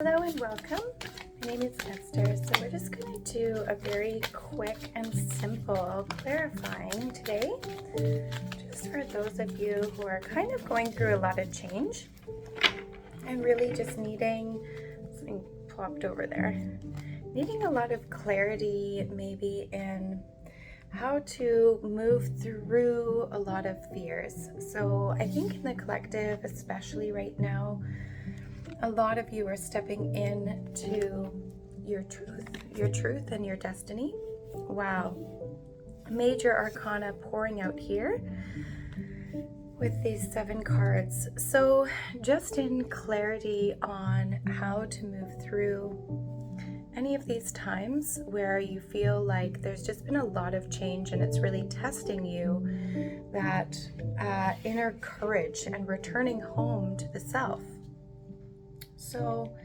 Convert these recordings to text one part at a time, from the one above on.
Hello and welcome. My name is Esther. So we're just going to do a very quick and simple clarifying today, just for those of you who are kind of going through a lot of change and really just needing something plopped over there, needing a lot of clarity maybe in how to move through a lot of fears. So I think in the collective, especially right now, a lot of you are stepping into your truth and your destiny. Wow. Major arcana pouring out here with these 7 cards. So just in clarity on how to move through any of these times where you feel like there's just been a lot of change and it's really testing you, that inner courage and returning home to the self. So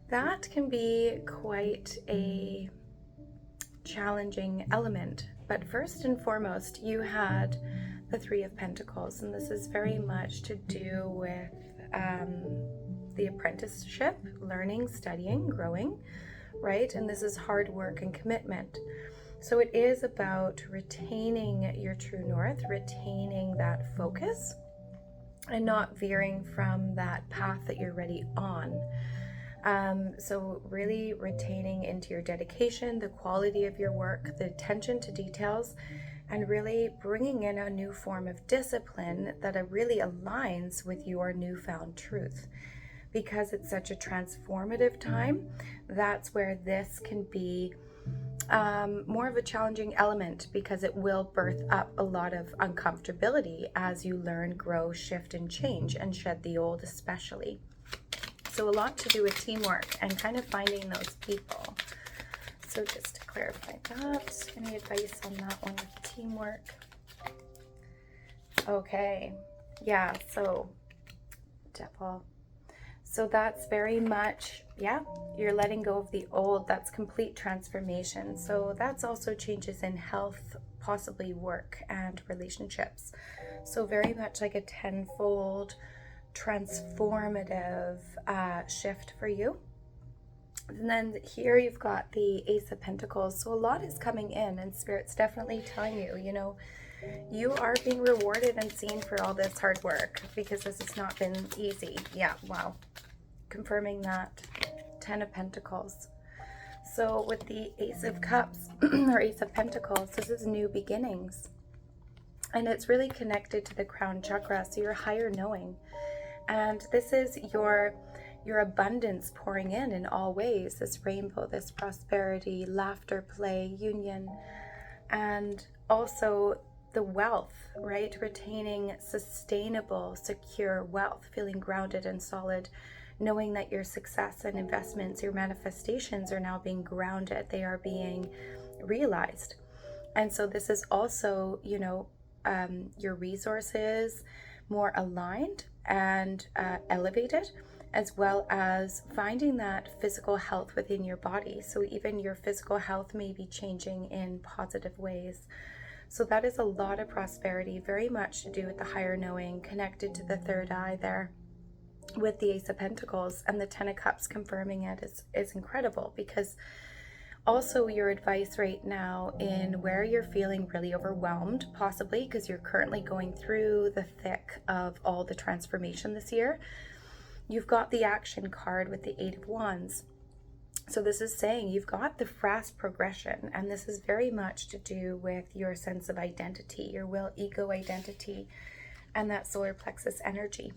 that can be quite a challenging element. But first and foremost, you had the 3 of Pentacles, and this is very much to do with the apprenticeship, learning, studying, growing, right? And this is hard work and commitment. So it is about retaining your true north, retaining that focus, and not veering from that path that you're already on. So really retaining into your dedication, the quality of your work, the attention to details, and really bringing in a new form of discipline that really aligns with your newfound truth. Because it's such a transformative time, that's where this can be more of a challenging element, because it will birth up a lot of uncomfortability as you learn, grow, shift, and change, and shed the old especially. So a lot to do with teamwork and kind of finding those people. So just to clarify that, any advice on that one with teamwork? Okay, yeah, so Devil. So that's very much, yeah, you're letting go of the old. That's complete transformation. So that's also changes in health, possibly work and relationships. So very much like a tenfold transformative shift for you. And then here you've got the Ace of Pentacles. So a lot is coming in, and Spirit's definitely telling you, you know, you are being rewarded and seen for all this hard work, because this has not been easy. Yeah, wow. Confirming that 10 of Pentacles. So with the Ace of Cups or Ace of Pentacles, this is new beginnings. And it's really connected to the crown chakra, so your higher knowing. And this is your abundance pouring in all ways, this rainbow, this prosperity, laughter, play, union, and also the wealth, right? Retaining sustainable, secure wealth, feeling grounded and solid, knowing that your success and investments, your manifestations are now being grounded, they are being realized. And so this is also, you know, your resources more aligned and elevated, as well as finding that physical health within your body. So even your physical health may be changing in positive ways. So that is a lot of prosperity, very much to do with the higher knowing, connected to the third eye there with the Ace of Pentacles, and the 10 of Cups confirming it is incredible. Because also your advice right now in where you're feeling really overwhelmed, possibly because you're currently going through the thick of all the transformation this year, you've got the action card with the 8 of Wands. So this is saying you've got the fast progression, and this is very much to do with your sense of identity, your will, ego identity, and that solar plexus energy.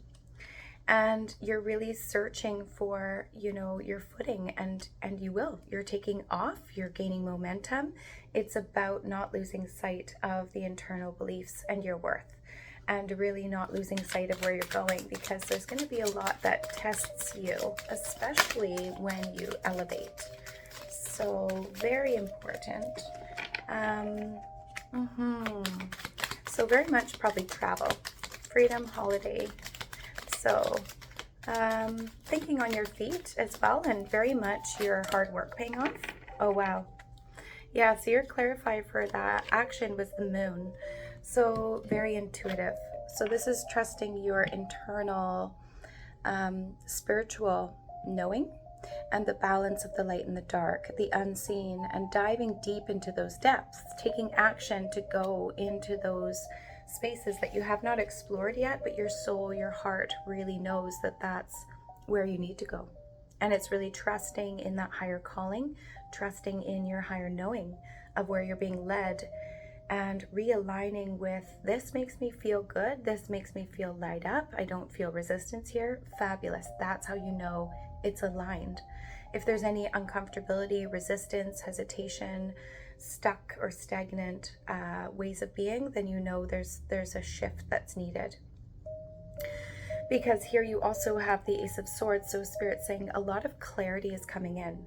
And you're really searching for, you know, your footing, and you're taking off, you're gaining momentum. It's about not losing sight of the internal beliefs and your worth, and really not losing sight of where you're going, because there's going to be a lot that tests you, especially when you elevate. So very important. So very much probably travel, freedom, holiday. So thinking on your feet as well, and very much your hard work paying off. Oh, wow. Yeah, so your clarifier for that action was the moon. So very intuitive. So this is trusting your internal spiritual knowing and the balance of the light and the dark, the unseen, and diving deep into those depths, taking action to go into those spaces that you have not explored yet, but your soul, your heart really knows that that's where you need to go. And it's really trusting in that higher calling, trusting in your higher knowing of where you're being led, and realigning with, this makes me feel good, this makes me feel light up, I don't feel resistance here, fabulous. That's how you know it's aligned. If there's any uncomfortability, resistance, hesitation, stuck or stagnant ways of being, then you know there's a shift that's needed. Because here you also have the Ace of Swords, so Spirit saying a lot of clarity is coming in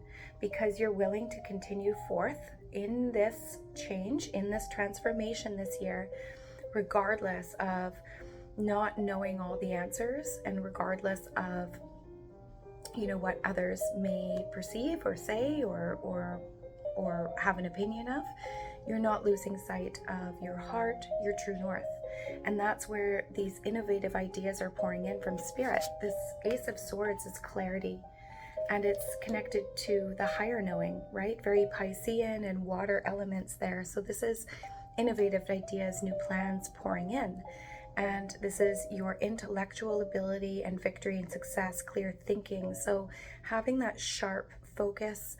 because you're willing to continue forth in this change, in this transformation this year, regardless of not knowing all the answers and regardless of, you know, what others may perceive or say or have an opinion of. You're not losing sight of your heart, your true north. And that's where these innovative ideas are pouring in from Spirit. This Ace of Swords is clarity, and it's connected to the higher knowing, right? Very Piscean and water elements there. So this is innovative ideas, new plans pouring in. And this is your intellectual ability and victory and success, clear thinking. So having that sharp focus,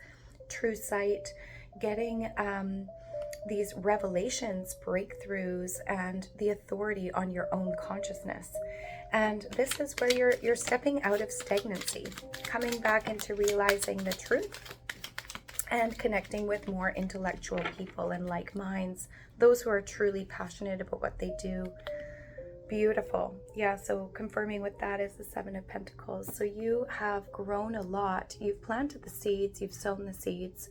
true sight, getting these revelations, breakthroughs, and the authority on your own consciousness. And this is where you're stepping out of stagnancy, coming back into realizing the truth and connecting with more intellectual people and like minds, those who are truly passionate about what they do. Beautiful. Yeah, so confirming with that is the Seven of Pentacles. So you have grown a lot. You've planted the seeds, you've sown the seeds.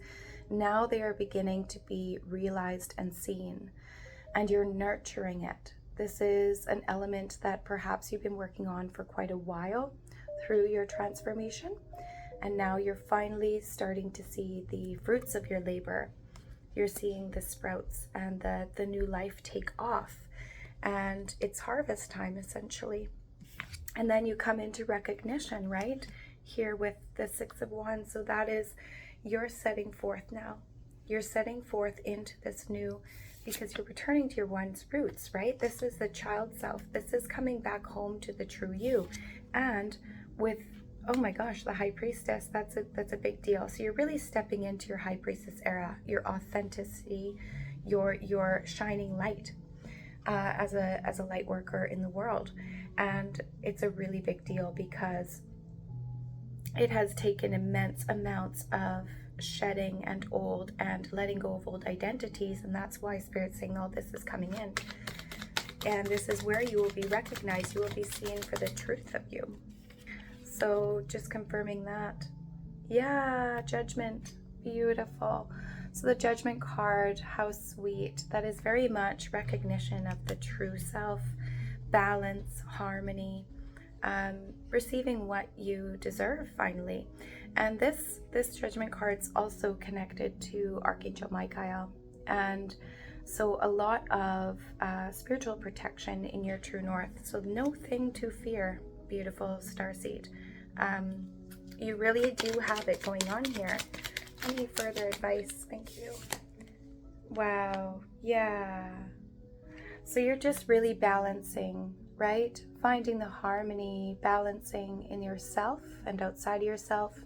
Now they are beginning to be realized and seen, and you're nurturing it. This is an element that perhaps you've been working on for quite a while through your transformation, and now you're finally starting to see the fruits of your labor. You're seeing the sprouts and the new life take off, and it's harvest time essentially. And then you come into recognition, right? Here with the Six of Wands. So that is, you're setting forth now. You're setting forth into this new, because you're returning to your one's roots, right? This is the child self. This is coming back home to the true you. And with, oh my gosh, the High Priestess, that's a big deal. So you're really stepping into your High Priestess era, your authenticity, your shining light as a light worker in the world. And it's a really big deal because it has taken immense amounts of shedding and old and letting go of old identities, and that's why Spirit's saying all this is coming in. And this is where you will be recognized, you will be seen for the truth of you. So just confirming that. Yeah, Judgment, beautiful. So the Judgment card, how sweet. That is very much recognition of the true self, balance, harmony, receiving what you deserve finally. And this Judgment card's also connected to Archangel Michael, and so a lot of spiritual protection in your true north. So no thing to fear, beautiful starseed. You really do have it going on here. Any further advice? Thank you. Wow. Yeah. So you're just really balancing, right? Finding the harmony, balancing in yourself and outside of yourself,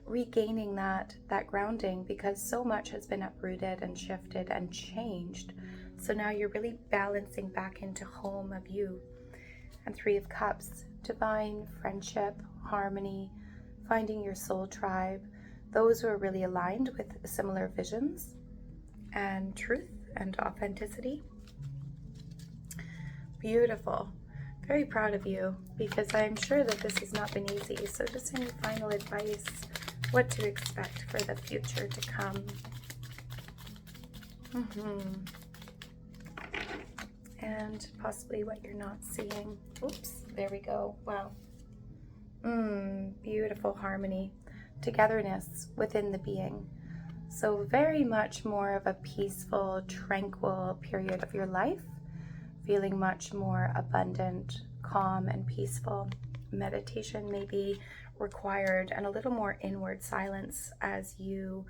regaining that grounding, because so much has been uprooted and shifted and changed. So now you're really balancing back into home of you. And Three of Cups, divine friendship, harmony, finding your soul tribe, those who are really aligned with similar visions and truth and authenticity. Beautiful. Very proud of you, because I'm sure that this has not been easy. So just any final advice, what to expect for the future to come. And possibly what you're not seeing. Oops, there we go. Wow. Beautiful harmony, togetherness within the being. So very much more of a peaceful, tranquil period of your life, feeling much more abundant, calm, and peaceful. Meditation maybe required and a little more inward silence as you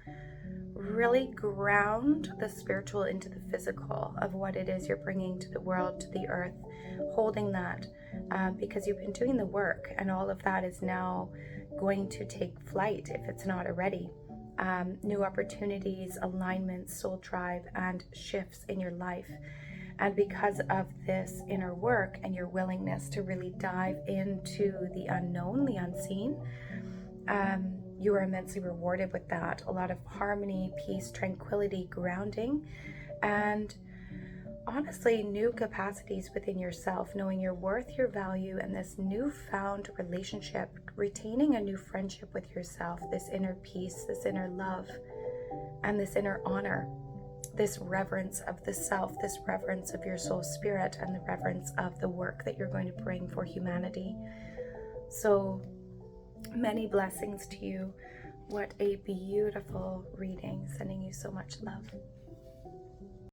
really ground the spiritual into the physical of what it is you're bringing to the world, to the earth, holding that because you've been doing the work, and all of that is now going to take flight if it's not already. New opportunities, alignments, soul tribe, and shifts in your life. And because of this inner work and your willingness to really dive into the unknown, the unseen, you are immensely rewarded with that. A lot of harmony, peace, tranquility, grounding, and honestly, new capacities within yourself, knowing your worth, your value, and this newfound relationship, retaining a new friendship with yourself, this inner peace, this inner love, and this inner honor, this reverence of the self, this reverence of your soul spirit, and the reverence of the work that you're going to bring for humanity. So many blessings to you. What a beautiful reading. Sending you so much love.